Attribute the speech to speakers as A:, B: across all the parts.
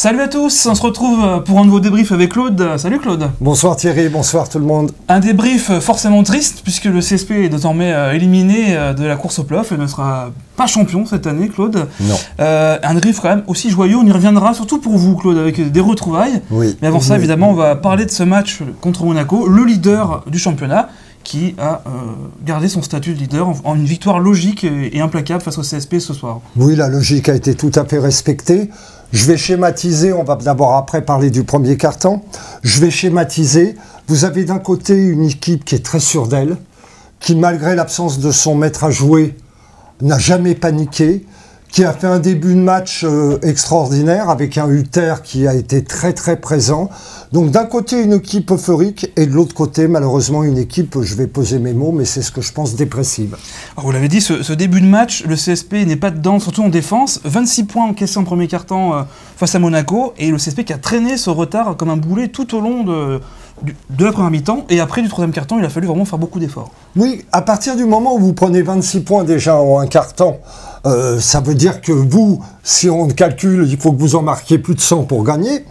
A: Salut à tous, on se retrouve pour un nouveau débrief avec Claude. Salut Claude.
B: Bonsoir Thierry, bonsoir tout le monde.
A: Un débrief forcément triste puisque le CSP est désormais éliminé de la course au play-off et ne sera pas champion cette année, Claude.
B: Non.
A: Un débrief quand même aussi joyeux, on y reviendra surtout pour vous Claude avec des retrouvailles.
B: Oui.
A: Mais avant ça évidemment on va parler de ce match contre Monaco, le leader du championnat qui a gardé son statut de leader en une victoire logique et implacable face au CSP ce soir.
B: Oui, la logique a été tout à fait respectée. Je vais schématiser, on va d'abord après parler du premier quart-temps. Je vais schématiser. Vous avez d'un côté une équipe qui est très sûre d'elle, qui malgré l'absence de son maître à jouer, n'a jamais paniqué, qui a fait un début de match extraordinaire avec un Hutter qui a été très très présent. Donc d'un côté une équipe euphorique et de l'autre côté malheureusement une équipe, je vais poser mes mots, mais c'est ce que je pense, dépressive.
A: Alors vous l'avez dit, ce début de match, le CSP n'est pas dedans, surtout en défense. 26 points encaissés en premier quart-temps face à Monaco et le CSP qui a traîné ce retard comme un boulet tout au long de la première mi-temps et après du troisième quart-temps, il a fallu vraiment faire beaucoup d'efforts.
B: Oui, à partir du moment où vous prenez 26 points déjà en un quart-temps, ça veut dire que vous, si on calcule, il faut que vous en marquiez plus de 100 pour gagner.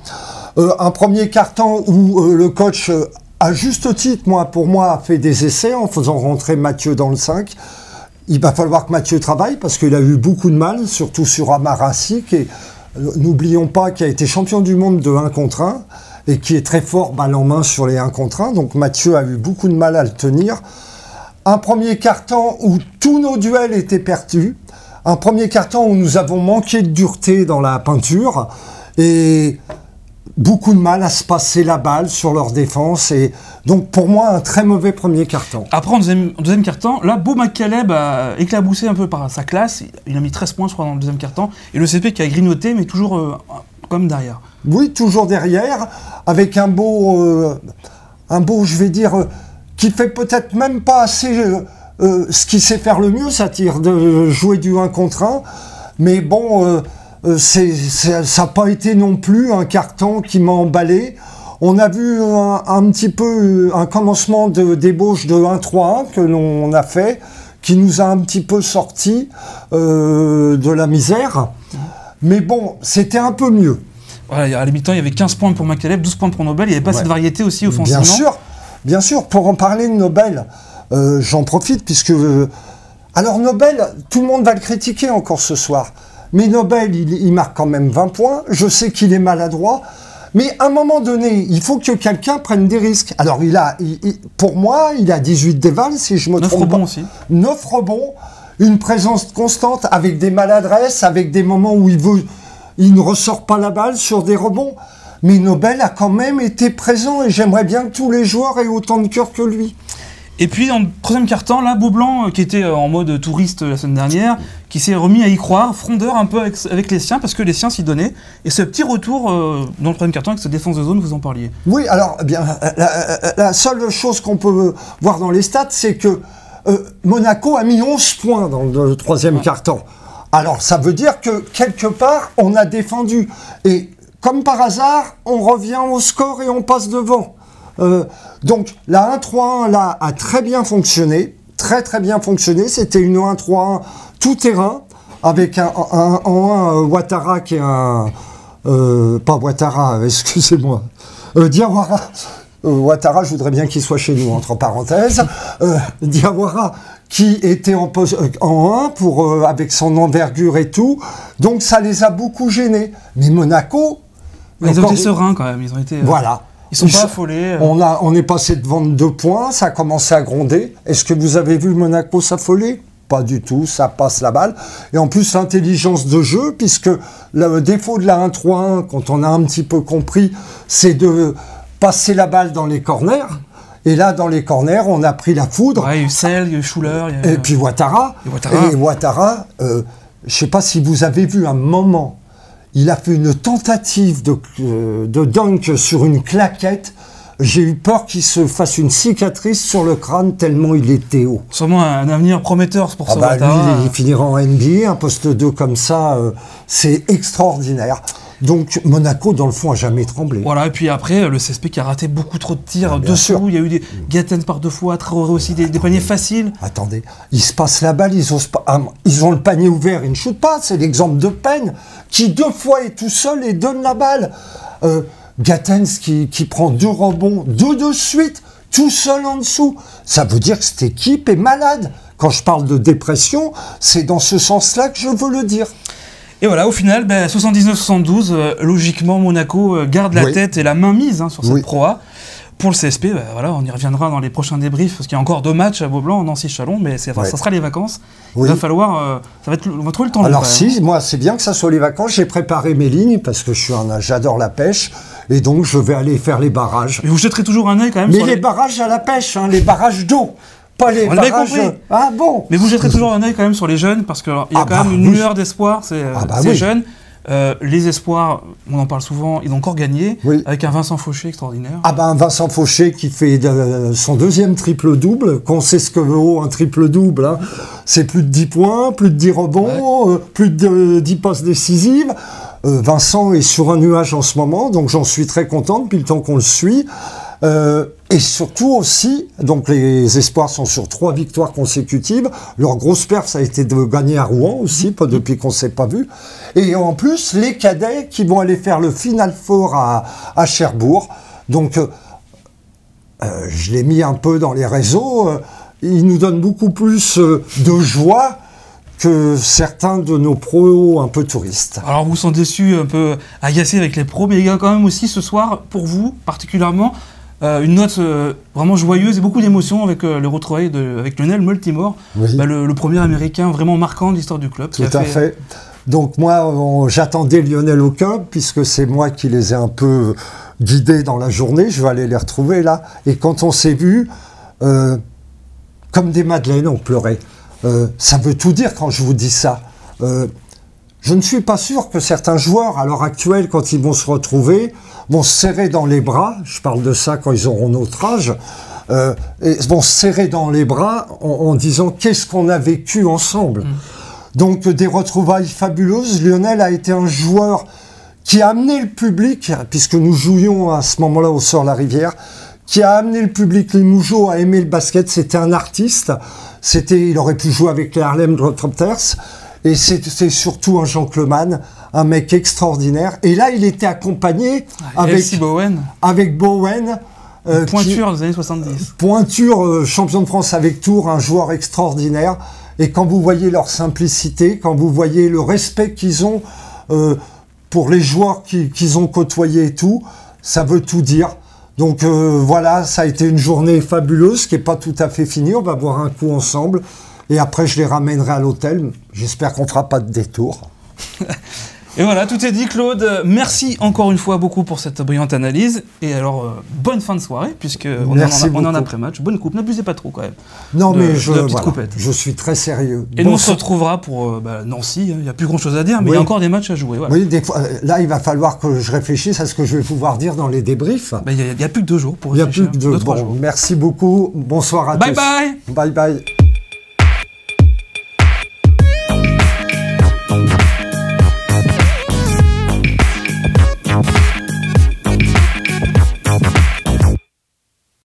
B: Un premier quart-temps où le coach, à juste titre, pour moi, a fait des essais en faisant rentrer Mathieu dans le 5. Il va falloir que Mathieu travaille parce qu'il a eu beaucoup de mal, surtout sur Amarassi, qui n'oublions pas, qui a été champion du monde de 1 contre 1 et qui est très fort balle en main sur les 1 contre 1. Donc Mathieu a eu beaucoup de mal à le tenir. Un premier quart-temps où tous nos duels étaient perdus. Un premier quart-temps où nous avons manqué de dureté dans la peinture et beaucoup de mal à se passer la balle sur leur défense. Et donc pour moi, un très mauvais premier quart-temps.
A: Après, en deuxième quart-temps, là, Beau McCaleb a éclaboussé un peu par sa classe. Il a mis 13 points, je crois, dans le deuxième quart-temps. Et le CSP qui a grignoté, mais toujours comme derrière. Oui,
B: toujours derrière, avec un beau, je vais dire, qui fait peut-être même pas assez ce qu'il sait faire le mieux, c'est-à-dire de jouer du 1 contre 1. Mais bon, ça n'a pas été non plus un carton qui m'a emballé. On a vu un petit peu un commencement de débauche de 1-3-1 que l'on a fait, qui nous a un petit peu sorti de la misère. Mais bon, c'était un peu mieux.
A: Voilà, à la mi-temps, il y avait 15 points pour McCaleb, 12 points pour Nobel. Il n'y avait pas cette variété aussi offensivement.
B: Bien sûr. Pour en parler de Nobel, j'en profite puisque... alors Nobel, tout le monde va le critiquer encore ce soir. Mais Nobel, il marque quand même 20 points. Je sais qu'il est maladroit. Mais à un moment donné, il faut que quelqu'un prenne des risques. Alors, pour moi, il a 18 dévals, si je me trompe pas.
A: 9 rebonds aussi.
B: 9 rebonds, une présence constante, avec des maladresses, avec des moments où il ne ressort pas la balle sur des rebonds. Mais Nobel a quand même été présent et j'aimerais bien que tous les joueurs aient autant de cœur que lui.
A: Et puis, en troisième quart-temps, là, Beaublanc, qui était en mode touriste la semaine dernière, qui s'est remis à y croire, frondeur un peu avec les siens, parce que les siens s'y donnaient. Et ce petit retour dans le troisième quart-temps avec cette défense de zone, vous en parliez.
B: Oui, alors, bien, la seule chose qu'on peut voir dans les stats, c'est que Monaco a mis 11 points dans le troisième quart-temps. Alors, ça veut dire que, quelque part, on a défendu. Et, comme par hasard, on revient au score et on passe devant. Donc la 1-3-1 là a très bien fonctionné, très bien fonctionné. C'était une 1-3-1 tout terrain avec en 1 Ouattara qui est un pas Ouattara, excusez-moi, Diawara. Ouattara, je voudrais bien qu'il soit chez nous entre parenthèses. Diawara qui était en 1 pour avec son envergure et tout. Donc ça les a beaucoup gênés. Mais Monaco,
A: ils ont été sereins quand même. Ils ont été.
B: Voilà.
A: Ils sont pas affolés.
B: On est passé devant 2 points, ça a commencé à gronder. Est-ce que vous avez vu Monaco s'affoler? Pas du tout, ça passe la balle. Et en plus, l'intelligence de jeu, puisque le défaut de la 1-3-1, quand on a un petit peu compris, c'est de passer la balle dans les corners. Et là, dans les corners, on a pris la foudre.
A: Ouais, il y a eu Sel, il y a eu Schuller.
B: Et puis Ouattara. Et Ouattara, je ne sais pas si vous avez vu un moment... Il a fait une tentative de dunk sur une claquette. J'ai eu peur qu'il se fasse une cicatrice sur le crâne tellement il était haut.
A: Sûrement un avenir prometteur pour ce Ouattara.
B: Lui, il finira en NBA, un poste 2 comme ça, c'est extraordinaire. Donc Monaco, dans le fond, a jamais tremblé.
A: Voilà, et puis après, le CSP qui a raté beaucoup trop de tirs
B: Bien sûr.
A: dessous. Il y a eu des Gaten par 2 fois, Traoré aussi, des paniers faciles.
B: Attendez, ils se passent la balle, ils ont le panier ouvert, ils ne shootent pas. C'est l'exemple de Penn, qui 2 fois est tout seul et donne la balle. Gatens qui prend 2 rebonds, 2 de suite, tout seul en dessous. Ça veut dire que cette équipe est malade. Quand je parle de dépression, c'est dans ce sens-là que je veux le dire.
A: Et voilà, au final, 79-72, logiquement, Monaco garde la tête et la main mise sur cette Pro A. Pour le CSP, voilà, on y reviendra dans les prochains débriefs, parce qu'il y a encore 2 matchs à Beaublanc, Nancy-Chalon, mais ça sera les vacances. Il va falloir, on va trouver le temps.
B: Alors si, moi c'est bien que ça soit les vacances, j'ai préparé mes lignes, parce que j'adore la pêche, et donc je vais aller faire les barrages.
A: Mais vous jetterez toujours un œil quand même
B: sur les barrages à la pêche, les barrages d'eau. Pas les barrages. Ah bon.
A: Mais vous jetterez toujours un œil quand même sur les jeunes, parce qu'il y a quand même une lueur d'espoir, c'est jeunes. Les espoirs, on en parle souvent, ils ont encore gagné, avec un Vincent Fauché extraordinaire.
B: Un Vincent Fauché qui fait son 2e triple-double, qu'on sait ce que vaut un triple-double, c'est plus de 10 points, plus de 10 rebonds, plus de 10 passes décisives. Vincent est sur un nuage en ce moment, donc j'en suis très content depuis le temps qu'on le suit. Et surtout aussi, donc les espoirs sont sur 3 victoires consécutives. Leur grosse perf, ça a été de gagner à Rouen aussi, pas depuis qu'on ne s'est pas vu. Et en plus, les cadets qui vont aller faire le Final Four à Cherbourg. Donc, je l'ai mis un peu dans les réseaux. Ils nous donnent beaucoup plus de joie que certains de nos pros un peu touristes.
A: Alors, vous sentez déçus, un peu agacés avec les pros, mais il y a quand même aussi ce soir, pour vous particulièrement, une note vraiment joyeuse et beaucoup d'émotions avec le retrouvailles avec Lionel Multimore, le premier Américain vraiment marquant de l'histoire du club.
B: Tout à fait. Donc moi, j'attendais Lionel au club, puisque c'est moi qui les ai un peu guidés dans la journée. Je vais aller les retrouver là. Et quand on s'est vus, comme des madeleines, on pleurait. Ça veut tout dire quand je vous dis ça. Je ne suis pas sûr que certains joueurs, à l'heure actuelle, quand ils vont se retrouver, vont se serrer dans les bras, je parle de ça quand ils auront notre âge, et vont se serrer dans les bras en disant qu'est-ce qu'on a vécu ensemble. Donc des retrouvailles fabuleuses. Lionel a été un joueur qui a amené le public, puisque nous jouions à ce moment-là au Sort-la-Rivière, qui a amené le public Limougeot à aimer le basket. C'était un artiste, il aurait pu jouer avec les Harlem Globetrotters. Et c'est surtout un gentleman, un mec extraordinaire. Et là, il était accompagné avec Bowen.
A: Pointure des années 70.
B: Pointure, champion de France avec Tours, un joueur extraordinaire. Et quand vous voyez leur simplicité, quand vous voyez le respect qu'ils ont pour les joueurs qu'ils ont côtoyés et tout, ça veut tout dire. Donc voilà, ça a été une journée fabuleuse qui n'est pas tout à fait finie. On va boire un coup ensemble. Et après, je les ramènerai à l'hôtel. J'espère qu'on ne fera pas de détour.
A: Et voilà, tout est dit, Claude. Merci encore une fois beaucoup pour cette brillante analyse. Et alors, bonne fin de soirée, puisqu'on est en après-match. Bonne coupe, n'abusez pas trop quand même.
B: Non, mais je suis très sérieux.
A: Et nous, on se retrouvera pour Nancy. Il n'y a plus grand-chose à dire, mais il y a encore des matchs à jouer. Voilà.
B: Oui, des fois, là, il va falloir que je réfléchisse à ce que je vais pouvoir dire dans les débriefs.
A: Il n'y a plus que 2 jours pour réfléchir.
B: Il n'y a plus que 2 jours. Merci beaucoup. Bonsoir à tous.
A: Bye bye.
B: Bye bye.